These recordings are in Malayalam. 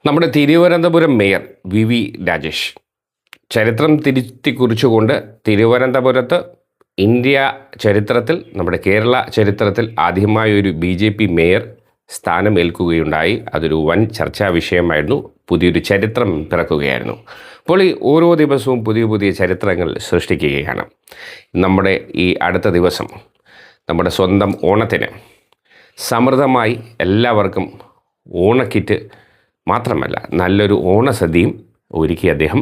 നമ്മുടെ തിരുവനന്തപുരം മേയർ വി രാജേഷ് ചരിത്രം തിരുത്തി കുറിച്ചുകൊണ്ട് തിരുവനന്തപുരത്ത് ഇന്ത്യ ചരിത്രത്തിൽ, നമ്മുടെ കേരള ചരിത്രത്തിൽ ആദ്യമായൊരു BJP മേയർ സ്ഥാനമേൽക്കുകയുണ്ടായി. അതൊരു വൻ ചർച്ചാ വിഷയമായിരുന്നു. പുതിയൊരു ചരിത്രം പിറക്കുകയായിരുന്നു. അപ്പോൾ ഈ ഓരോ ദിവസവും പുതിയ പുതിയ ചരിത്രങ്ങൾ സൃഷ്ടിക്കുകയാണ്. നമ്മുടെ ഈ അടുത്ത ദിവസം നമ്മുടെ സ്വന്തം ഓണത്തിന് സമൃദ്ധമായി എല്ലാവർക്കും ഓണക്കിറ്റ് മാത്രമല്ല നല്ലൊരു ഓണസദ്യയും ഒരുക്കി അദ്ദേഹം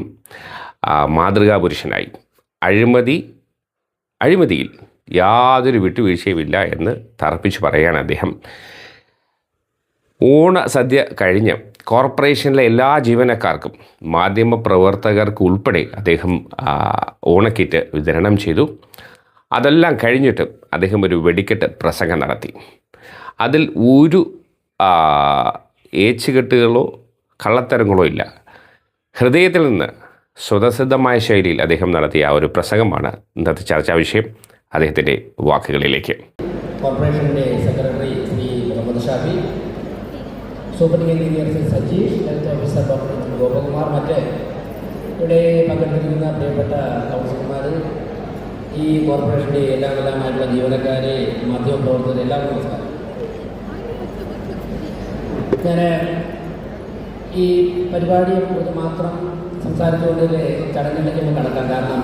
മാതൃകാ പുരുഷനായി. അഴിമതിയിൽ യാതൊരു വിട്ടുവീഴ്ചയുമില്ല എന്ന് തറപ്പിച്ച് പറയുകയാണ് അദ്ദേഹം. ഓണസദ്യ കഴിഞ്ഞ് കോർപ്പറേഷനിലെ എല്ലാ ജീവനക്കാർക്കും, മാധ്യമപ്രവർത്തകർക്ക് ഉൾപ്പെടെ അദ്ദേഹം ഓണക്കിറ്റ് വിതരണം ചെയ്തു. അതെല്ലാം കഴിഞ്ഞിട്ട് അദ്ദേഹം ഒരു വെടിക്കെട്ട് പ്രസംഗം നടത്തി. അതിൽ ഒരു ഏച്ചുകെട്ടുകളോ കള്ളത്തരങ്ങളോ ഇല്ല. ഹൃദയത്തിൽ നിന്ന് സ്വതസിദ്ധമായ ശൈലിയിൽ അദ്ദേഹം നടത്തിയ ആ ഒരു പ്രസംഗമാണ് ഇന്നത്തെ ചർച്ചാ വിഷയം. അദ്ദേഹത്തിൻ്റെ വാക്കുകളിലേക്ക്. കോർപ്പറേഷൻ്റെ secretary Shri Muhammad Shafi, superintending engineer Shri Sajeesh, health officer doctor Gopakumar, മറ്റ് ഇവിടെ പങ്കെടുത്തിരിക്കുന്ന പ്രിയപ്പെട്ട കൗൺസിലർമാർ, ഈ കോർപ്പറേഷൻ്റെ എല്ലാമായിട്ടുള്ള ജീവനക്കാരെ, മാധ്യമപ്രവർത്തകർ, എല്ലാവർക്കും നമസ്കാരം. ഞാൻ ഈ പരിപാടിയെക്കുറിച്ച് മാത്രം സംസാരിച്ചുകൊണ്ട് ചടങ്ങിലേക്ക് നമുക്ക് കടക്കാം. കാരണം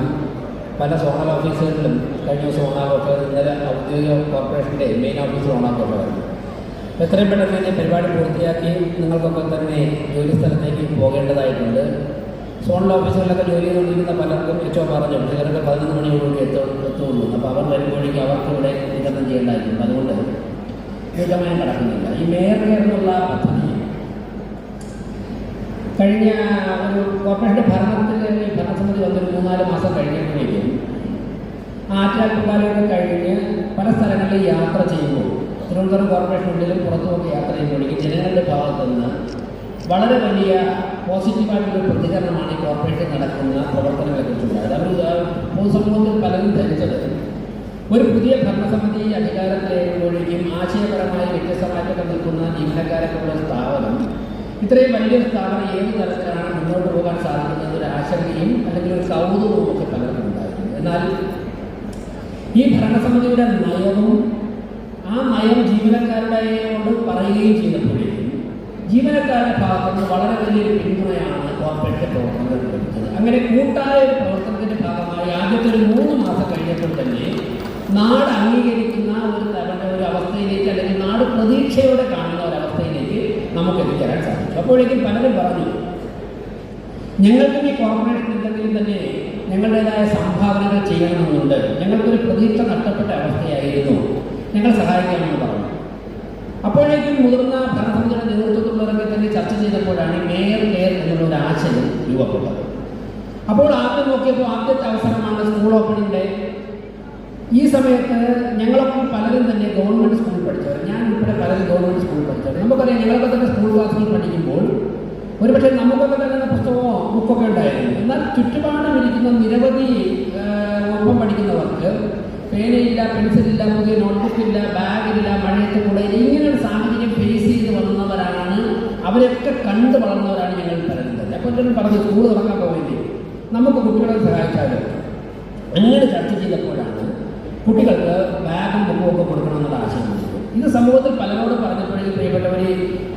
പല സോണൽ ഓഫീസുകളിലും കഴിഞ്ഞ ദിവസം ഓണാഘോഷം, ഇന്നലെ ഔദ്യോഗിക കോർപ്പറേഷൻ്റെ മെയിൻ ഓഫീസിൽ ഓണാഘോഷമായിരുന്നു. എത്രയും പെട്ടെന്ന് തന്നെ പരിപാടി പൂർത്തിയാക്കി നിങ്ങൾക്കൊക്കെ തന്നെ ജോലി സ്ഥലത്തേക്ക് പോകേണ്ടതായിട്ടുണ്ട്. സോണൽ ഓഫീസുകളിലൊക്കെ ജോലി ചെയ്തുകൊണ്ടിരിക്കുന്ന പലർക്കും ഏറ്റവും പറഞ്ഞു ചിലരൊക്കെ 11 മണിയോടുകൂടി എത്തുള്ളൂ. അപ്പോൾ അവർ വരുമ്പോഴേക്കും അവർക്ക് ഇവിടെ വിതരണം ചെയ്യേണ്ടതായിട്ടുണ്ട്. അതുകൊണ്ട് ദീർഘമായി നടക്കുന്നില്ല. ഈ മേയർ കെയർ എന്നുള്ള പദ്ധതി കഴിഞ്ഞ ഒരു കോർപ്പറേഷൻ്റെ ഭരണസമിതി വന്നൊരു 3-4 മാസം കഴിഞ്ഞപ്പോഴേക്കും ആറ്റാൽപ്പാലൊക്കെ കഴിഞ്ഞ് പല സ്ഥലങ്ങളിൽ യാത്ര ചെയ്യുമ്പോൾ, തിരുവനന്തപുരം കോർപ്പറേഷനുള്ളിലും പുറത്തുമൊക്കെ യാത്ര ചെയ്യുമ്പോഴേക്കും ജനങ്ങളുടെ ഭാഗത്തു നിന്ന് വളരെ വലിയ പോസിറ്റീവായിട്ടുള്ള പ്രതികരണമാണ് ഈ കോർപ്പറേഷൻ നടക്കുന്ന പ്രവർത്തനങ്ങളെക്കുറിച്ചുണ്ടായത്. അവർ പൊതുസമൂഹത്തിൽ പലരും ധരിച്ചത് ഒരു പുതിയ ഭരണസമിതി അധികാരത്തിലേക്കുമ്പോഴേക്കും ആശയപരമായി വ്യത്യസ്തമായിട്ടൊക്കെ നിൽക്കുന്ന ജീവനക്കാരൊക്കെ ഉള്ള സ്ഥാപനം, ഇത്രയും വലിയൊരു സ്ഥാപനം ഏത് തരത്തിലാണ് മുന്നോട്ട് പോകാൻ സാധിക്കുന്നത് ഒരു ആശങ്കയും അല്ലെങ്കിൽ ഒരു കൗതുകവും ഒക്കെ പലർക്കും ഉണ്ടായിരുന്നു. എന്നാൽ ഈ ഭരണസമിതിയുടെ നയവും ആ നയം ജീവനക്കാരുടെ കൊണ്ട് പറയുകയും ചെയ്തപ്പോഴേക്കും ജീവനക്കാരുടെ ഭാഗത്തുനിന്ന് വളരെ വലിയൊരു പിന്തുണയാണ് കോർപ്പറേറ്റ് പ്രവർത്തനങ്ങൾ ലഭിച്ചത്. അങ്ങനെ കൂട്ടായ ഒരു പ്രവർത്തനത്തിൻ്റെ ഭാഗമായി ആദ്യത്തെ ഒരു 3 മാസം കഴിഞ്ഞപ്പോൾ തന്നെ നാട് അംഗീകരിക്കുന്ന ഒരു അവസ്ഥയിലേക്ക്, അല്ലെങ്കിൽ നാട് പ്രതീക്ഷയോടെ കാണുന്ന ഒരവസ്ഥയിലേക്ക് നമുക്ക് എത്തിച്ചേരാൻ സാധിച്ചു. അപ്പോഴേക്കും പലരും പറഞ്ഞു, ഞങ്ങൾക്കും ഈ കോർപ്പറേഷൻ എന്തെങ്കിലും തന്നെ ഞങ്ങളുടേതായ സംഭാവനകൾ ചെയ്യണമെന്നുണ്ട്, ഞങ്ങൾക്കൊരു പ്രതീക്ഷ നഷ്ടപ്പെട്ട അവസ്ഥയായിരുന്നു, ഞങ്ങൾ സഹായിക്കാമെന്ന് പറഞ്ഞു. അപ്പോഴേക്കും മുതിർന്ന ഭരണസമിതിയുടെ നേതൃത്വത്തിലുള്ളവരൊക്കെ തന്നെ ചർച്ച ചെയ്തപ്പോഴാണ് മേയർ കെയർ എന്നുള്ള ഒരു ആശയം രൂപപ്പെട്ടത്. അപ്പോൾ ആദ്യം നോക്കിയപ്പോൾ ആദ്യത്തെ അവസരമാണ് സ്കൂൾ ഓപ്പണിംഗ് ഡേ. ഈ സമയത്ത് ഞങ്ങളൊക്കെ പലരും തന്നെ ഗവൺമെൻറ് സ്കൂളിൽ പഠിച്ചവർ, ഞാൻ ഉൾപ്പെടെ പലരും ഗവൺമെൻറ് സ്കൂളിൽ പഠിച്ചവർ. നമുക്കറിയാം, ഞങ്ങളൊക്കെ തന്നെ സ്കൂൾ ക്ലാസ്സിൽ പഠിക്കുമ്പോൾ ഒരുപക്ഷെ നമുക്കൊക്കെ തന്നെ പുസ്തകമോ ബുക്കൊക്കെ ഉണ്ടായിരുന്നു. എന്നാൽ ചുറ്റുപാടും ഇരിക്കുന്ന നിരവധി ഒപ്പം പഠിക്കുന്നവർക്ക് പേനയില്ല, പെൻസിലില്ല, പുതിയ നോട്ട്ബുക്കില്ല, ബാഗില്ല, മഴയത്ത് കൂടെ ഇങ്ങനെയൊരു സാഹചര്യം ഫേസ് ചെയ്ത് വന്നവരാണ്. അവരൊക്കെ കണ്ടു വളർന്നവരാണ് ഞങ്ങൾ പലരും തന്നെ. അപ്പോൾ ഞാൻ പറഞ്ഞു, സ്കൂൾ തുറക്കാൻ പോയില്ലേ, നമുക്ക് കുട്ടികളെ സഹായിച്ചാലും. അങ്ങനെ ചർച്ച ചെയ്തപ്പോഴാണ് കുട്ടികൾക്ക് ബാഗും ബുക്കും ഒക്കെ കൊടുക്കണമെന്നുള്ള ആശയം വന്നത്. ഇത് സമൂഹത്തിൽ പലരോട് പറഞ്ഞപ്പോഴേക്കും പ്രിയപ്പെട്ടവർ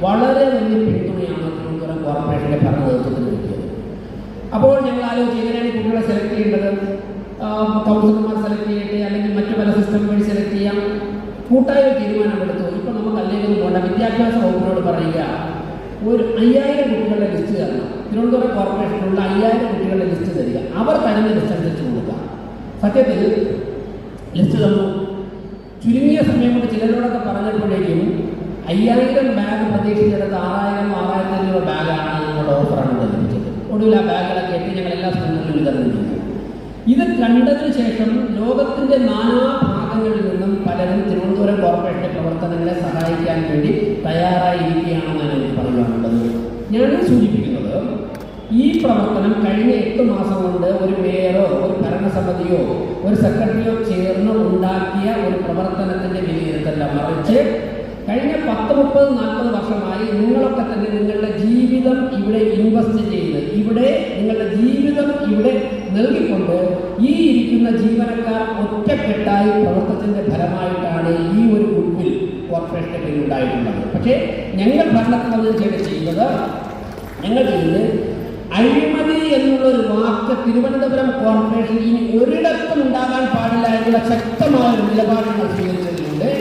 വളരെ വലിയ പിന്തുണയാണ് തിരുവനന്തപുരം കോർപ്പറേഷൻ്റെ ഭരണ നേതൃത്വത്തിന് കിട്ടിയത്. അപ്പോൾ ഞങ്ങൾ ആലോചിച്ച് എങ്ങനെയാണ് കുട്ടികളെ സെലക്ട് ചെയ്യേണ്ടത്, കൗൺസിലർമാർ സെലക്ട് ചെയ്യട്ടെ, അല്ലെങ്കിൽ മറ്റു പല സിസ്റ്റം വഴി സെലക്ട് ചെയ്യാം. കൂട്ടായ തീരുമാനമെടുത്തു. ഇപ്പം നമുക്ക് അല്ലെങ്കിൽ പോകേണ്ട വിദ്യാഭ്യാസ വകുപ്പിനോട് പറയുക, ഒരു 5000 കുട്ടികളുടെ ലിസ്റ്റ് തരണം. തിരുവനന്തപുരം കോർപ്പറേഷനിലുള്ള 5000 കുട്ടികളുടെ ലിസ്റ്റ് തരിക. അവർ തരുന്ന ലിസ്റ്റ് അനുസരിച്ച് കൊടുക്കുക. സത്യത്തിൽ ലിസ്റ്റ് തന്നു. ചുരുങ്ങിയ സമയം കൊണ്ട് ചിലരോടൊക്കെ പറഞ്ഞപ്പോഴേക്കും 5000 ബാഗ് പ്രതീക്ഷിച്ചെടുത്ത് 6000-6500 ബാഗാണ് നിങ്ങളുടെ ഓഫറാണ് ലഭിച്ചത്. ഒടുവിൽ ആ ബാഗുകളൊക്കെ എത്തി ഞങ്ങൾ എല്ലാ സ്കൂളുകളിലും വിതരണം ചെയ്തു. ഇത് കണ്ടതിന് ശേഷം ലോകത്തിൻ്റെ നാനാഭാഗങ്ങളിൽ നിന്നും പലരും തിരുവനന്തപുരം കോർപ്പറേഷൻ്റെ പ്രവർത്തനങ്ങളെ സഹായിക്കാൻ വേണ്ടി തയ്യാറായിരിക്കുകയാണെന്നാണ് എനിക്ക് പറയാനുള്ളത്. ഞാൻ സൂചിപ്പിക്കുന്നത്, ഈ പ്രവർത്തനം കഴിഞ്ഞ 8 മാസം കൊണ്ട് ഒരു മേയറോ ഒരു ഭരണസമിതിയോ ഒരു സെക്രട്ടറിയോ ചേർന്ന് ഉണ്ടാക്കിയ ഒരു പ്രവർത്തനത്തിൻ്റെ വിലയിരുത്തല്ല, മറിച്ച് കഴിഞ്ഞ 10-30-40 വർഷമായി നിങ്ങളൊക്കെ തന്നെ നിങ്ങളുടെ ജീവിത ജീവിതം ഇവിടെ ഇൻവെസ്റ്റ് ചെയ്ത് ഇവിടെ നിങ്ങളുടെ ജീവിതം ഇവിടെ നൽകിക്കൊണ്ട് ഈ ഇരിക്കുന്ന ജീവനക്കാർ ഒറ്റക്കെട്ടായി പ്രവർത്തനത്തിന്റെ ഫലമായിട്ടാണ് ഈ ഒരു ഗുഡ്വിൽ കോർപ്പറേഷന്റെ പേരിൽ ഉണ്ടായിട്ടുള്ളത്. പക്ഷേ ഞങ്ങൾ ഭരണത്തിൽ വന്നതിന് ചെയ്യുന്നത് ഞങ്ങൾ ചെയ്യുന്നത് അഴിമതി എന്നുള്ളൊരു വാക്ക് തിരുവനന്തപുരം കോർപ്പറേഷൻ ഇനി ഒരിടത്തും ഉണ്ടാകാൻ പാടില്ല എന്നുള്ള ശക്തമായ ഒരു നിലപാടുകൾ സ്വീകരിച്ചതിലൂടെ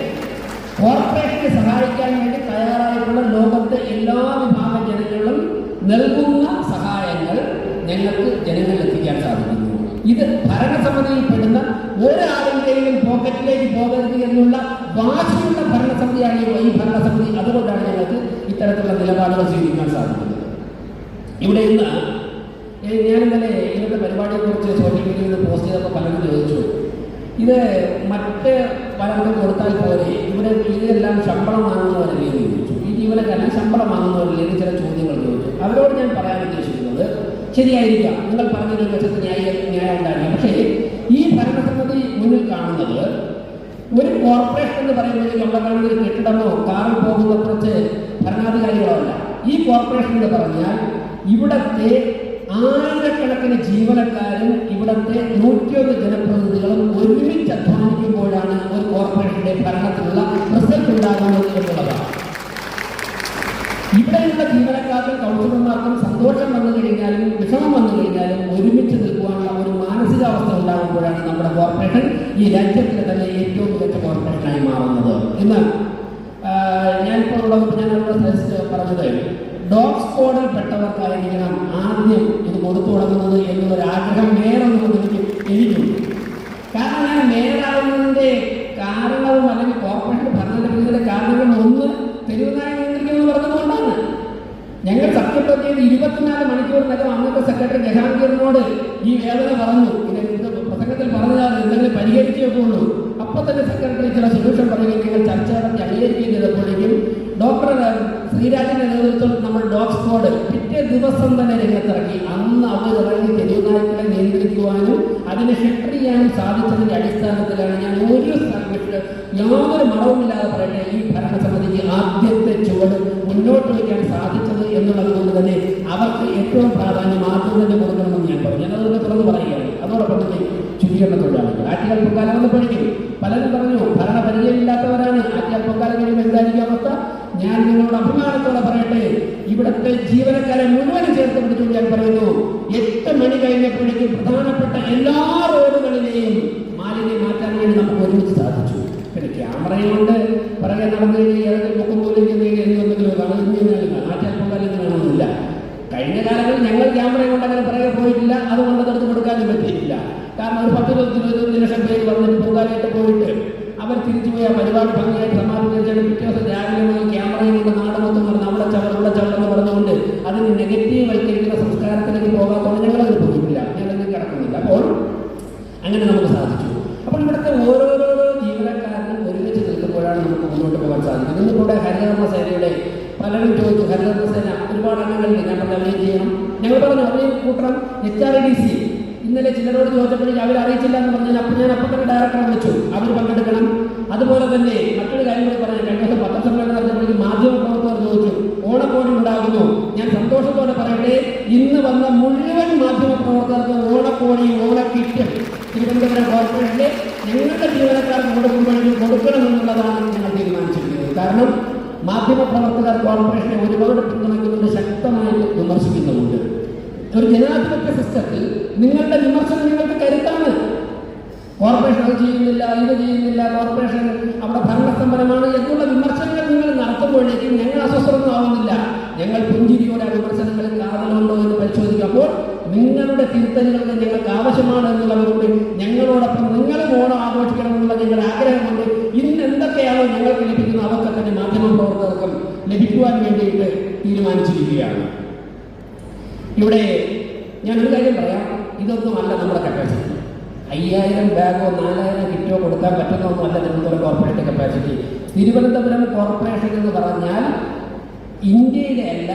കോർപ്പറേഷനെ സഹായിക്കാൻ വേണ്ടി തയ്യാറായിട്ടുള്ള ലോകത്തെ എല്ലാ വിഭാഗം ജനങ്ങളും നൽകുന്ന സഹായങ്ങൾ ഞങ്ങൾക്ക് ജനങ്ങളിൽ എത്തിക്കാൻ സാധിക്കുന്നു. ഇത് ഭരണസമിതിയിൽ പെടുന്ന ഒരാളിൻ്റെയും പോക്കറ്റിലേക്ക് പോകരുത് എന്നുള്ള വാശിയുള്ള ഭരണസമിതിയാണ് ഈ ഭരണസമിതി. അതുകൊണ്ടാണ് ഞങ്ങൾക്ക് ഇത്തരത്തിലുള്ള നിലപാടുകൾ സ്വീകരിക്കാൻ സാധിക്കുന്നത്. ഇവിടെ ഇന്ന് ഞാൻ ഇന്നലെ ഇന്നത്തെ പരിപാടിയെക്കുറിച്ച് സോഷ്യൽ മീഡിയയിൽ പോസ്റ്റ് ചെയ്തപ്പോൾ പലരും ചോദിച്ചു, ഇത് മറ്റ് പലർക്കും കൊടുത്താൽ പോലെ ഇവിടെ ഇതെല്ലാം ശമ്പളം വാങ്ങുന്നവരല്ലേ എന്ന് ചോദിച്ചു. ഈ ജീവനക്കാരെല്ലാം ശമ്പളം വാങ്ങുന്നവരല്ലേ എന്ന് ചില ചോദ്യങ്ങൾ ചോദിച്ചു. അവരോട് ഞാൻ പറയാൻ ഉദ്ദേശിക്കുന്നത്, ശരിയായിരിക്കാം, നിങ്ങൾ പറഞ്ഞൊരു വശത്ത് ന്യായം ഉണ്ടായിരിക്കാം. പക്ഷേ ഈ ഭരണസമിതി മുന്നിൽ കാണുന്നത് ഒരു കോർപ്പറേഷൻ എന്ന് പറയുമ്പോഴേക്കും അവിടെ കാണുന്ന ഒരു കെട്ടിടമോ കാറിൽ പോകുന്ന കുറച്ച് ഭരണാധികാരികളോ അല്ല. ഈ കോർപ്പറേഷൻ എന്ന് പറഞ്ഞാൽ ഇവിടത്തെ ആയിരക്കണക്കിന് ജീവനക്കാരും ഇവിടത്തെ 101 ജനപ്രതിനിധികളും ഒരുമിച്ച് അധ്വാനിക്കുമ്പോഴാണ് ഒരു കോർപ്പറേഷന്റെ ഭരണത്തിലുള്ള റിസൾട്ട് ഉണ്ടാകുന്നത് എന്നുള്ളതാണ്. ഇവിടെയുള്ള ജീവനക്കാർക്കും കൗൺസിലർമാർക്കും സന്തോഷം വന്നു കഴിഞ്ഞാലും വിഷമം വന്നു കഴിഞ്ഞാലും ഒരുമിച്ച് നിൽക്കുവാനുള്ള ഒരു മാനസികാവസ്ഥ ഉണ്ടാകുമ്പോഴാണ് നമ്മുടെ കോർപ്പറേഷൻ ഈ രാജ്യത്തിലെ തന്നെ ഏറ്റവും മികച്ച കോർപ്പറേഷനായി മാറുന്നത്. ഇന്ന് ഞാനിപ്പോൾ പറഞ്ഞത് ഡോഗ് സ്ക്വാഡിൽ പെട്ടവർക്കായിരിക്കണം ആദ്യം ഇത് കൊടുത്തു തുടങ്ങുന്നത് എന്നുള്ളൊരാഗ്രഹം മേയറെന്നുള്ളത് എനിക്കുണ്ട്. കാരണം ഞാൻ മേയറാകുന്നതിൻ്റെ കാരണവും അല്ലെങ്കിൽ കോർപ്പറേഷൻ ഭരണത്തിന്റെ കാരണവും ഒന്ന് തെരുവുനായി നിയന്ത്രിക്കുന്നത് പറഞ്ഞതുകൊണ്ടാണ്. ഞങ്ങൾ സത്യപ്രതിജ്ഞ 24 മണിക്കൂറിനകം അന്നത്തെ സെക്രട്ടറി ജഹാംഗീറിനോട് ഈ വേദന പറഞ്ഞു. പ്രസംഗത്തിൽ പറഞ്ഞതാണ് എന്തെങ്കിലും പരിഹരിച്ചേ ഉള്ളൂ. അപ്പൊ തന്നെ സെക്രട്ടറി ചില സൊല്യൂഷൻ പറയുകയും ഞങ്ങൾ ചർച്ച നടത്തി അംഗീകരിക്കുകയും ചെയ്തപ്പോഴേക്കും ഡോക്ടർ ശ്രീരാജിന്റെ നേതൃത്വത്തിൽ നമ്മൾ ഡോഗ് സ്ക്വാഡ് പിറ്റേ ദിവസം തന്നെ രംഗത്തിറക്കി. അന്ന് അവർ ഇറങ്ങി തെരുവുനായ്ക്കളെ നിയന്ത്രിക്കുവാനും അതിനെ ഷെൽട്ടർ ചെയ്യാനും സാധിച്ചതിന്റെ അടിസ്ഥാനത്തിലാണ് ഞാൻ യാതൊരു മറവുമില്ലാതെ പറയട്ടെ ഈ ഭരണസമിതിക്ക് ആദ്യത്തെ ചുവട് മുന്നോട്ട് വയ്ക്കാൻ സാധിച്ചത് എന്നുള്ളത് കൊണ്ട് തന്നെ അവർക്ക് ഏറ്റവും പ്രാധാന്യം ആദ്യം തന്നെ കൊടുക്കണമെന്ന് ഞാൻ പറഞ്ഞു. ഞാനതൊക്കെ തുറന്ന് പറയുകയാണ്. അതോടൊപ്പം തന്നെ ശുചീകരണ തൊഴിലാളികൾ ആറ്റുകാൽ പൊങ്കാല വന്നപ്പോഴേക്കും പലരും പറഞ്ഞു ഭരണപരിചയമില്ലാത്തവരാണ്, ആറ്റുകാൽ പൊങ്കാല കഴിയുമ്പോൾ എന്തായിരിക്കും അവസ്ഥ. ഞാൻ നിങ്ങളോട് അഭിമാനത്തോടെ പറയട്ടെ, ഇവിടുത്തെ ജീവനക്കാരെ മുഴുവനും ചേർത്ത് പിടിച്ചുകൊണ്ട് ഞാൻ പറയുന്നു, 8 മണി കഴിഞ്ഞപ്പോഴേക്കും പ്രധാനപ്പെട്ട എല്ലാ റോഡുകളിലെയും മാലിന്യം മാറ്റാൻ വേണ്ടി നമുക്ക് ഒരുമിച്ച് സാധിച്ചു. പിന്നെ ക്യാമറയും കൊണ്ട് പറയാൻ നടന്നു കഴിഞ്ഞാൽ ഏതെങ്കിലും മുഖംപോലും എന്തെങ്കിലും ആറ്റാൽ പൊങ്കാല വേണമെന്നില്ല. കഴിഞ്ഞ കാലങ്ങളിൽ ഞങ്ങൾ ക്യാമറ കൊണ്ട് അങ്ങനെ പറയാൻ പോയിട്ടില്ല. അതുകൊണ്ട് അതെടുത്ത് കൊടുക്കാനും പറ്റിയിട്ടില്ല. കാരണം ഒരു 10-20 ലക്ഷം പേര് വന്നിട്ട് പൊങ്കാലയിട്ട് പോയിട്ട് അവർ തിരിച്ചുപോയി ആ പരിപാടി ഭംഗിയായിട്ട് സമാപിച്ചാൽ പിറ്റേ ദിവസം രാവിലെ മുതൽ ക്യാമറയും കൊണ്ട് നാട് മൊത്തം പറഞ്ഞ് അവിടെ ചവറെന്ന് പറഞ്ഞുകൊണ്ട് അതിന് നെഗറ്റീവ് വൽക്കരിക്കുന്ന സംസ്കാരത്തിലേക്ക് പോകാത്തതുകൊണ്ട് ഞങ്ങളത് പോയിട്ടില്ല, ഞങ്ങളത് കിടക്കുന്നില്ല. അപ്പോൾ അങ്ങനെ നമുക്ക് സാധിച്ചു. അപ്പോൾ ഇവിടുത്തെ ഓരോരോ ജീവനക്കാരനും ഒരുമിച്ച് നിൽക്കുമ്പോഴാണ് നമുക്ക് മുന്നോട്ട് പോകാൻ സാധിക്കുന്നത്. ഇന്നിവിടെ ഹരിതകർമ്മ സേനയുടെ പലരും ചോദിച്ചു, ഹരിതകർമ്മ സേന ഒരുപാട് അംഗങ്ങളില്ല, ഞാൻ പറഞ്ഞ അവരെയും ചെയ്യണം. ഞങ്ങൾ പറഞ്ഞു അവരെയും കൂട്ടണം. HRDC ഇന്നലെ ചിലരോട് ചോദിച്ചപ്പോഴേക്കും അവർ അറിയിച്ചില്ല എന്ന് പറഞ്ഞാൽ അപ്പോൾ ഞാൻ അപ്പം തന്നെ ഡയറക്ടറെ വിളിച്ചു, അവർ പങ്കെടുക്കണം. അതുപോലെ തന്നെ മറ്റൊരു കാര്യം കൂടി പറഞ്ഞു, 2 ദിവസം പത്രസമ്മേളനം നടന്നപ്പോഴേക്കും മാധ്യമപ്രവർത്തകർ ചോദിച്ചു ഓണക്കോടി ഉണ്ടാകുന്നു. ഞാൻ സന്തോഷത്തോടെ പറയട്ടെ, ഇന്ന് വന്ന മുഴുവൻ മാധ്യമപ്രവർത്തകർക്ക് ഓണക്കോടിയും ഓണക്കിറ്റും തിരുവനന്തപുരം കോർപ്പറേഷനിലെ ഞങ്ങളുടെ ജീവനക്കാർക്ക് കൊടുക്കുമ്പോഴേക്കും കൊടുക്കണമെന്നുള്ളതാണ് ഞങ്ങൾ തീരുമാനിച്ചിരിക്കുന്നത്. കാരണം മാധ്യമപ്രവർത്തകർ കോർപ്പറേഷനെ ഒരുപാട് പിന്തുണയ്ക്കുന്നുണ്ട്, ശക്തമായിട്ട് വിമർശിക്കുന്നുമുണ്ട്. ഒരു ജനാധിപത്യ സിസ്റ്റത്തിൽ നിങ്ങളുടെ വിമർശനം നിങ്ങൾക്ക് കരുത്താണ്. കോർപ്പറേഷൻ അത് ചെയ്യുന്നില്ല, ഇത് ചെയ്യുന്നില്ല, കോർപ്പറേഷൻ അവിടെ ഭരണസ്തംഭനമാണ് എന്നുള്ള വിമർശനങ്ങൾ നിങ്ങൾ നടത്തുമ്പോഴേക്കും ഞങ്ങൾ അസ്വസ്ഥമാവുന്നില്ല. ഞങ്ങൾ പുഞ്ചിരിയോടെ വിമർശനങ്ങൾ കാതലുണ്ടോ എന്ന് പരിശോധിക്കുമ്പോൾ നിങ്ങളുടെ തിരുത്തലുകൾക്ക് ഞങ്ങൾക്ക് ആവശ്യമാണ് എന്നുള്ളതുകൊണ്ട് ഞങ്ങളോടൊപ്പം നിങ്ങളും ഓണം ആഘോഷിക്കണമെന്നുള്ള ഞങ്ങളുടെ ആഗ്രഹമുണ്ട്. ഇന്ന് എന്തൊക്കെയാണോ ഞങ്ങൾക്ക് ലഭിക്കുന്നത് അതൊക്കെ തന്നെ മാധ്യമപ്രവർത്തകർക്കും ലഭിക്കുവാൻ വേണ്ടിയിട്ട് തീരുമാനിച്ചിരിക്കുകയാണ്. ഇവിടെ ഞാനൊരു കാര്യം പറയാം, ഇതൊന്നുമല്ല നമ്മുടെ കപ്പാസിറ്റി. 5000 ബാഗോ 4000 കിറ്റോ കൊടുക്കാൻ പറ്റുന്നതൊന്നുമല്ല Thiruvananthapuram corporation capacity. Thiruvananthapuram corporation എന്ന് പറഞ്ഞാൽ ഇന്ത്യയിലെ അല്ല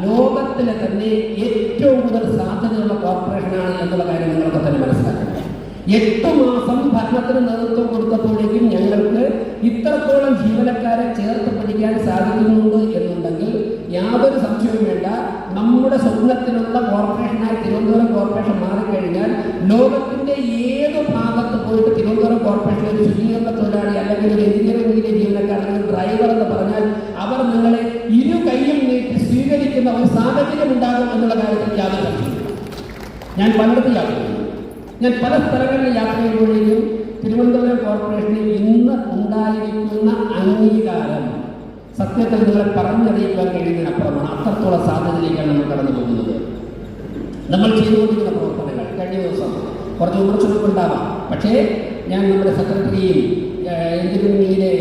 ലോകത്തിലെ തന്നെ ഏറ്റവും കൂടുതൽ സാധ്യതയുള്ള കോർപ്പറേഷനാണ് എന്നുള്ള കാര്യം നിങ്ങളൊക്കെ തന്നെ മനസ്സിലാക്കണം. 8 മാസം ഭരണത്തിന് നേതൃത്വം കൊടുത്തപ്പോഴേക്കും ഞങ്ങൾക്ക് ഇത്രത്തോളം ജീവനക്കാരെ ചേർത്ത് പിടിക്കാൻ സാധിക്കുന്നുണ്ട് എന്നുണ്ടെങ്കിൽ യാതൊരു സംശയവും വേണ്ട, നമ്മുടെ സ്വപ്നത്തിലുള്ള കോർപ്പറേഷനായി തിരുവനന്തപുരം കോർപ്പറേഷൻ മാറിക്കഴിഞ്ഞാൽ ലോകത്തിന്റെ ഏത് ഭാഗത്ത് പോയിട്ട് തിരുവനന്തപുരം കോർപ്പറേഷൻ ഒരു ശുചീകരണ തൊഴിലാളി അല്ലെങ്കിൽ ഒരു എഞ്ചിനീയറിംഗിലെ ജീവനക്കാരൻ, ഡ്രൈവർ എന്ന് പറഞ്ഞാൽ അവർ നിങ്ങളെ ഇരു കൈയും നീട്ടി സ്വീകരിക്കുന്ന ഒരു സാഹചര്യം ഉണ്ടാകും എന്നുള്ള കാര്യത്തിൽ യാതൊരു സംശയമില്ല. ഞാൻ പലയിടത്തും യാത്ര ചെയ്യുന്നു, ഞാൻ പല സ്ഥലങ്ങളിൽ യാത്ര ചെയ്യുമ്പോഴേക്കും തിരുവനന്തപുരം കോർപ്പറേഷനിൽ ഇന്ന് ഉണ്ടായിരിക്കുന്ന അംഗീകാരം സത്യത്തിൽ നിങ്ങളെ പറഞ്ഞറിയിക്കാൻ കഴിയുന്നതിനപ്പുറമാണ്. അത്രത്തോളം സാധ്യതയിലേക്കാണ് നമ്മൾ കടന്നു പോകുന്നത്. നമ്മൾ ചെയ്തുകൊണ്ടിരിക്കുന്ന പ്രവർത്തനങ്ങൾ കഴിഞ്ഞ ദിവസം കുറച്ച് വിമർശനങ്ങളുണ്ടാവാം, പക്ഷേ ഞാൻ നമ്മുടെ സെക്രട്ടറിയും എഞ്ചിനീയറിംഗിലെ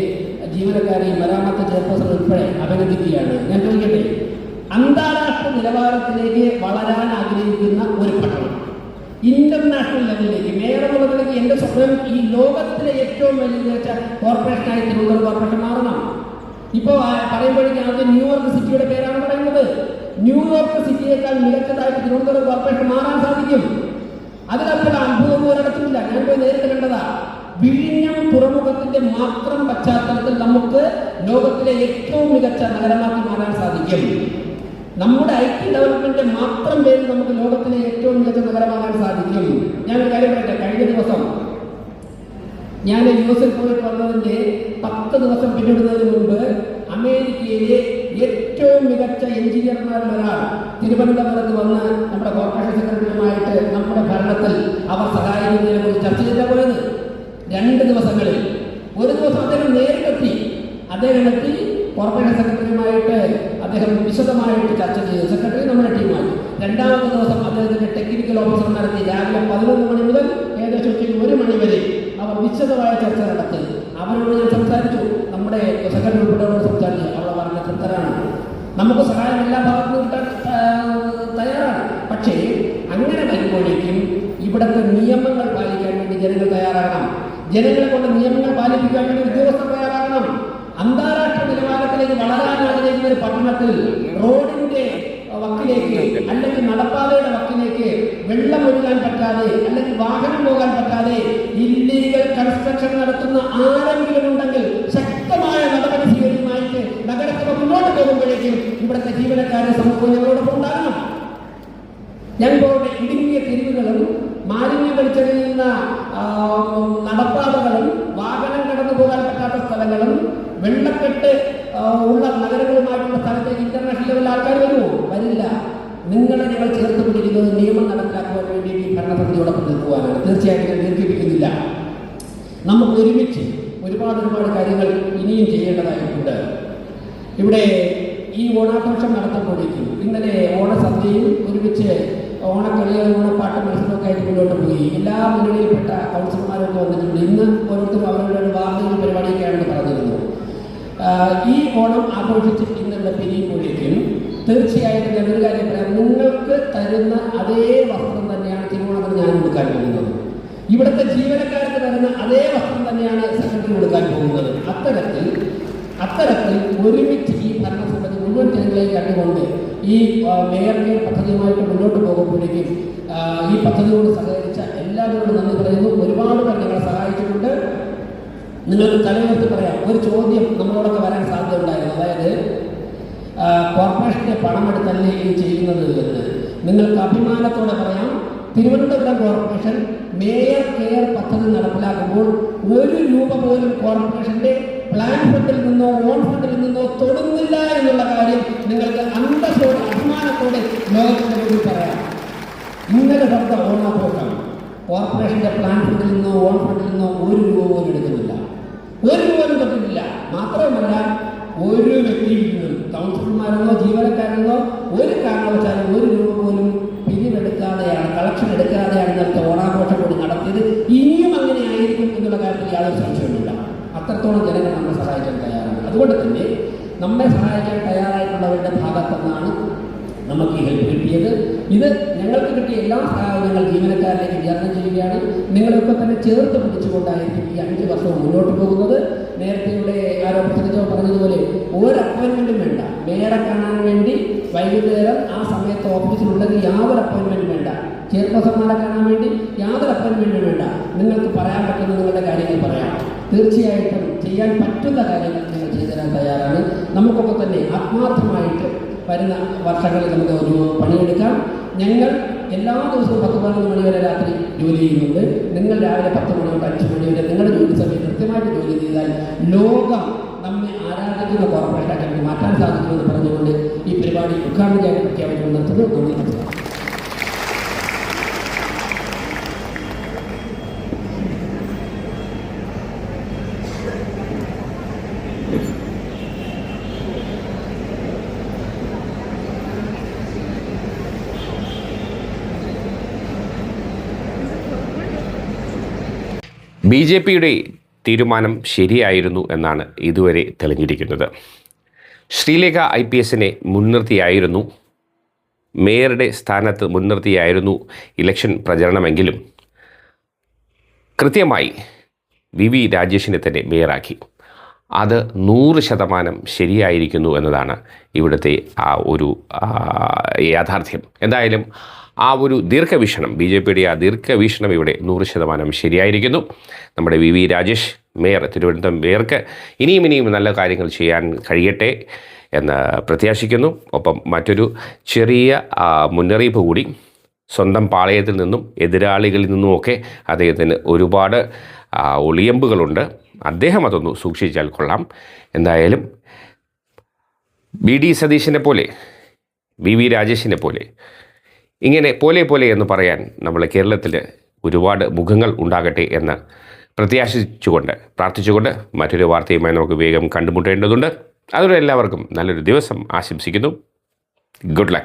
ജീവനക്കാരെയും മരാമത്ത് ചെയർപേഴ്സൺ ഉൾപ്പെടെ അഭിനന്ദിക്കുകയാണ്. ഞാൻ ചോദിക്കട്ടെ, അന്താരാഷ്ട്ര നിലവാരത്തിലേക്ക് വളരാൻ ആഗ്രഹിക്കുന്ന ഒരു പട്ടണം ഇന്റർനാഷണൽ ലെവലിലേക്ക്, മേയർ ലെവലിലേക്ക്, എൻ്റെ സ്വപ്നം ഈ ലോകത്തിലെ ഏറ്റവും വലിയ കോർപ്പറേഷനായി തിരുവനന്തപുരം കോർപ്പറേഷൻ മാറണം. ഇപ്പോൾ പറയുമ്പോഴേക്കും ആദ്യം ന്യൂയോർക്ക് സിറ്റിയുടെ പേരാണ് പറയുന്നത്. ന്യൂയോർക്ക് സിറ്റിയേക്കാൾ മികച്ചതായിട്ട് തിരുവനന്തപുരം കോർപ്പറേഷൻ മാറാൻ സാധിക്കും. അതിനകത്തുള്ള അത്ഭുതമൊന്നും ഒരിടത്തുമില്ല. ഞാൻ പോയി നേരിട്ട് കണ്ടതാ. വിഴിഞ്ഞം തുറമുഖത്തിന്റെ മാത്രം പശ്ചാത്തലത്തിൽ നമുക്ക് ലോകത്തിലെ ഏറ്റവും മികച്ച നഗരമാക്കി മാറാൻ സാധിക്കും. നമ്മുടെ IT ഡെവലപ്മെന്റ് മാത്രം പേരിൽ നമുക്ക് ലോകത്തിലെ ഏറ്റവും മികച്ച നഗരമാകാൻ സാധിക്കും. ഞാനൊരു കാര്യം പറയട്ടെ, കഴിഞ്ഞ ദിവസം ഞാൻ US പോയിട്ട് വന്നതിൻ്റെ 10 ദിവസം പിന്നിടുന്നതിന് മുൻപ് അമേരിക്കയിലെ ഏറ്റവും മികച്ച എഞ്ചിനീയർമാരിൽ ഒരാൾ തിരുവനന്തപുരത്ത് വന്ന് നമ്മുടെ കോർപ്പറേഷൻ സെക്രട്ടറിയുമായിട്ട് നമ്മുടെ ഭരണത്തിൽ അവർ സഹായിക്കുന്നതിനെ കുറിച്ച് ചർച്ച ചെയ്താൽ പോയത് 2 ദിവസങ്ങളിൽ. ഒരു ദിവസം അദ്ദേഹം നേരിട്ടെത്തി, കോർപ്പറേഷൻ സെക്രട്ടറിയുമായിട്ട് അദ്ദേഹം വിശദമായിട്ട് ചർച്ച ചെയ്തു, സെക്രട്ടറി നമ്മുടെ ടീമായി. രണ്ടാമത്തെ ദിവസം അദ്ദേഹത്തിന്റെ ടെക്നിക്കൽ ഓഫീസർ നടത്തി രാവിലെ 11 മണി മുതൽ ഏകദേശം 1 മണി വരെ അവർ വിശദമായ ചർച്ച നടത്തി. അവരോട് ഞാൻ സംസാരിച്ചു, നമ്മുടെ സെക്രട്ടറി ഉൾപ്പെടെയോട് സംസാരിച്ചു. അവർ പറഞ്ഞ തൃപ്തരാണ്, നമുക്ക് സഹായം എല്ലാ ഭാഗത്തും കിട്ടാൻ തയ്യാറാണ്. പക്ഷേ അങ്ങനെ വരുമ്പോഴേക്കും ഇവിടുത്തെ നിയമങ്ങൾ പാലിക്കാൻ വേണ്ടി ജനങ്ങൾ തയ്യാറാകണം. ജനങ്ങളെ കൊണ്ട് നിയമങ്ങൾ പാലിപ്പിക്കാൻ വേണ്ടി ഉദ്യോഗസ്ഥർ തയ്യാറാകണം. അന്താരാഷ്ട്ര നിലവാരത്തിലേക്ക് വളരാൻ ആഗ്രഹിക്കുന്ന ഒരു പട്ടണത്തിൽ റോഡിന്റെ വക്കിലേക്ക് അല്ലെങ്കിൽ നടപ്പാതയുടെ വക്കിലേക്ക് വെള്ളം ഒഴുകാൻ പറ്റാതെ അല്ലെങ്കിൽ വാഹനം പോകാൻ പറ്റാതെ ഇല്ലീഗൽ കൺസ്ട്രക്ഷൻ നടത്തുന്ന ആരെങ്കിലും ഉണ്ടെങ്കിൽ ശക്തമായ നടപടി സ്വീകരിക്കുമായിട്ട് നഗരസഭ മുന്നോട്ട് പോകുമ്പോഴേക്കും ഇവിടുത്തെ ജീവനക്കാരെ സമൂഹം ഞങ്ങളോടൊപ്പം ഉണ്ടാകണം. ഞാൻ പോകട്ടെ, ഇടുങ്ങിയ തെരുവുകളും മാലിന്യം വലിച്ചെറിയുന്ന നടപ്പാതകളും വാഹനം കടന്നു പോകാൻ പറ്റാത്ത സ്ഥലങ്ങളും വെള്ളക്കെട്ട് ഉള്ള നഗരങ്ങളുമായിട്ടുള്ള സ്ഥലത്തേക്ക് ഇന്റർനാഷണൽ ലെവലിൽ ആൾക്കാർ വരുമോ? വരില്ല. നിങ്ങളെ ഞങ്ങൾ ചേർത്ത് പിടിക്കുന്നത് നിയമം നടപ്പിലാക്കുവാൻ വേണ്ടി ഈ ഭരണസമിതിയോടൊപ്പം നിൽക്കുവാനാണ്. തീർച്ചയായിട്ടും ഞാൻ ദീർഘിപ്പിക്കുന്നില്ല. നമുക്ക് ഒരുമിച്ച് ഒരുപാട് കാര്യങ്ങൾ ഇനിയും ചെയ്യേണ്ടതായിട്ടുണ്ട്. ഇവിടെ ഈ ഓണാഘോഷം നടത്തുമ്പോഴേക്കും ഇന്നലെ ഓണസദ്യയും ഒരുമിച്ച് ഓണക്കളികളും ഓണപ്പാട്ട് മത്സരമൊക്കെ ആയിട്ട് മുന്നോട്ട് പോയി. എല്ലാ മുന്നണിയിൽപ്പെട്ട കൗൺസിലർമാരൊക്കെ വന്നിട്ടുണ്ട്. ഇന്ന് ഓരോരുത്തരും അവരുടെ വാർത്തയും പരിപാടിയൊക്കെയാണെന്ന് പറഞ്ഞിരുന്നു. ഈ ഓണം ആഘോഷിച്ച് ഇന്നിവിടെ പിരിയുമ്പോഴേക്കും തീർച്ചയായിട്ടും ഞാനൊരു കാര്യം പറയാം, നിങ്ങൾക്ക് തരുന്ന അതേ വസ്ത്രം തന്നെയാണ് തിരുവോണത്തിന് ഞാൻ കൊടുക്കാൻ പോകുന്നത്. ഇവിടുത്തെ ജീവനക്കാർക്ക് തരുന്ന അതേ വസ്ത്രം തന്നെയാണ് സെക്രട്ടറി കൊടുക്കാൻ പോകുന്നത്. അത്തരത്തിൽ ഒരുമിച്ച് ഈ ഭരണസമിതി മുഴുവൻ ജനങ്ങളെയും കണ്ടുകൊണ്ട് ഈ മേയർ കെയർ പദ്ധതിയുമായിട്ട് മുന്നോട്ട് പോകുമ്പോഴേക്കും ഈ പദ്ധതിയോട് സഹകരിച്ച എല്ലാവരോടും നന്ദി പറയുന്നു. ഒരുപാട് പേർ ഞങ്ങളെ സഹായിച്ചിട്ടുണ്ട്. നിങ്ങൾക്ക് തലയുയർത്തി പറയാം, ഒരു ചോദ്യം നമ്മളോടൊക്കെ വരാൻ സാധ്യത ഉണ്ടായിരുന്നു. അതായത് കോർപ്പറേഷന്റെ പണമെടുത്തല്ലേ ഈ ചെയ്യുന്നത് എന്ന്. നിങ്ങൾക്ക് അഭിമാനത്തോടെ പറയാം, തിരുവനന്തപുരം കോർപ്പറേഷൻ മേയർ കെയർ പദ്ധതി നടപ്പിലാക്കുമ്പോൾ 1 രൂപ പോലും കോർപ്പറേഷന്റെ പ്ലാൻ ഫണ്ടിൽ നിന്നോ ഓൺ ഫണ്ടിൽ നിന്നോ തൊടുന്നില്ല എന്നുള്ള കാര്യം നിങ്ങൾക്ക് അന്തസ്സോടെ അഭിമാനത്തോടെ ലോകത്തിന്റെ മുന്നിൽ പറയാം. ഇന്നലെ നടന്ന ഓണാഘോഷം കോർപ്പറേഷന്റെ പ്ലാൻ ഫണ്ടിൽ നിന്നോ ഓൺ ഫണ്ടിൽ നിന്നോ 1 രൂപ പോലും എടുക്കുന്നില്ല, 1 രൂപ പോലും തൊട്ടിട്ടില്ല. മാത്രമല്ല, ഒരു വ്യക്തിയിൽ നിന്നും കൗൺസിലർമാരെന്നോ ജീവനക്കാരെന്നോ ഒരു കാരണവശാലും 1 രൂപ പോലും പിരിവെടുക്കാതെയാണ്, കളക്ഷൻ എടുക്കാതെയാണ് ഇന്നത്തെ ഓണാഘോഷം കൂടി നടത്തിയത്. ഇനിയും അങ്ങനെ ആയിരിക്കും എന്നുള്ള കാര്യത്തിൽ യാതൊരു സംശയവുമില്ല. അത്രത്തോളം ജനങ്ങൾ നമ്മളെ സഹായിക്കാൻ തയ്യാറാണ്. അതുകൊണ്ട് തന്നെ നമ്മെ സഹായിക്കാൻ തയ്യാറായിട്ടുള്ളവരുടെ ഭാഗത്തു നിന്നാണ് നമുക്ക് ഈ ഹെൽപ്പ് കിട്ടിയത്. ഇത് ഞങ്ങൾക്ക് കിട്ടിയ എല്ലാ സഹായവും ഞങ്ങൾ ജീവനക്കാരിലേക്ക് വിതരണം ചെയ്യുകയാണ്. നിങ്ങളൊക്കെ തന്നെ ചേർത്ത് പിടിച്ചുകൊണ്ടായിരിക്കും ഈ 5 വർഷവും മുന്നോട്ട് പോകുന്നത്. നേരത്തെ ഇവിടെ ആരോ പ്രസംഗിച്ചോ പറഞ്ഞതുപോലെ ഒരു അപ്പോയിൻമെൻറ്റും വേണ്ട. മേയറെ കാണാൻ വേണ്ടി വൈകുന്നേരം ആ സമയത്ത് ഓഫീസിലുണ്ടെങ്കിൽ യാതൊരു അപ്പോയിൻമെൻറ്റും വേണ്ട. ചെയർപേഴ്സൺമാരെ കാണാൻ വേണ്ടി യാതൊരു അപ്പോയിൻമെൻറ്റും വേണ്ട. നിങ്ങൾക്ക് പറയാൻ പറ്റുന്ന നിങ്ങളുടെ കാര്യങ്ങൾ പറയാം. തീർച്ചയായിട്ടും ചെയ്യാൻ പറ്റുന്ന കാര്യങ്ങൾ നിങ്ങൾ ചെയ്തു തരാൻ തയ്യാറാണ്. നമുക്കൊക്കെ തന്നെ ആത്മാർത്ഥമായിട്ട് വരുന്ന വർഷങ്ങളിൽ നമുക്ക് ഒരു പണിയെടുക്കാം. ഞങ്ങൾ എല്ലാ ദിവസവും 10-11 മണി വരെ രാത്രി ജോലി ചെയ്യുന്നുണ്ട്. നിങ്ങൾ രാവിലെ 10 മണി തൊട്ട് 5 മണി വരെ നിങ്ങളുടെ ജോലി സമയം കൃത്യമായിട്ട് ജോലി ചെയ്താൽ ലോകം നമ്മെ ആരാധിക്കുന്ന കോർപ്പറേഷനാക്കി നമുക്ക് മാറ്റാൻ സാധിക്കുമെന്ന് പറഞ്ഞുകൊണ്ട് ഈ പരിപാടി ഉദ്ഘാടനം ചെയ്യാൻ പ്രഖ്യാപനം നടത്തുന്നു. നന്ദി, നമസ്കാരം. BJPയുടെ തീരുമാനം ശരിയായിരുന്നു എന്നാണ് ഇതുവരെ തെളിഞ്ഞിരിക്കുന്നത്. ശ്രീലേഖ IPSനെ മുൻനിർത്തിയായിരുന്നു, മേയറുടെ സ്ഥാനത്ത് മുൻനിർത്തിയായിരുന്നു ഇലക്ഷൻ പ്രചരണമെങ്കിലും കൃത്യമായി VV രാജേഷിനെ തന്നെ മേയറാക്കി. അത് 100% ശരിയായിരിക്കുന്നു എന്നതാണ് ഇവിടുത്തെ ആ ഒരു യാഥാർത്ഥ്യം. എന്തായാലും ആ ഒരു ദീർഘവീക്ഷണം, BJPയുടെ ആ ദീർഘവീക്ഷണം ഇവിടെ 100% ശരിയായിരിക്കുന്നു. നമ്മുടെ VV രാജേഷ് മേയർ, തിരുവനന്തപുരം മേയർക്ക് ഇനിയും നല്ല കാര്യങ്ങൾ ചെയ്യാൻ കഴിയട്ടെ എന്ന് പ്രത്യാശിക്കുന്നു. ഒപ്പം മറ്റൊരു ചെറിയ മുന്നറിയിപ്പ് കൂടി, സ്വന്തം പാളയത്തിൽ നിന്നും എതിരാളികളിൽ നിന്നുമൊക്കെ അദ്ദേഹത്തിന് ഒരുപാട് ഒളിയമ്പുകളുണ്ട്. അദ്ദേഹം അതൊന്ന് സൂക്ഷിച്ചാൽ കൊള്ളാം. എന്തായാലും BD സതീശനെ പോലെ, VV രാജേഷിനെ പോലെ, ഇങ്ങനെ പോലെ എന്ന് പറയാൻ നമ്മളെ കേരളത്തിൽ ഒരുപാട് മുഖങ്ങൾ ഉണ്ടാകട്ടെ എന്ന് പ്രത്യാശിച്ചുകൊണ്ട് പ്രാർത്ഥിച്ചുകൊണ്ട് മറ്റൊരു വാർത്തയുമായി നമുക്ക് വേഗം കണ്ടുമുട്ടേണ്ടതുണ്ട്. അതുവരെ എല്ലാവർക്കും നല്ലൊരു ദിവസം ആശംസിക്കുന്നു. Good luck.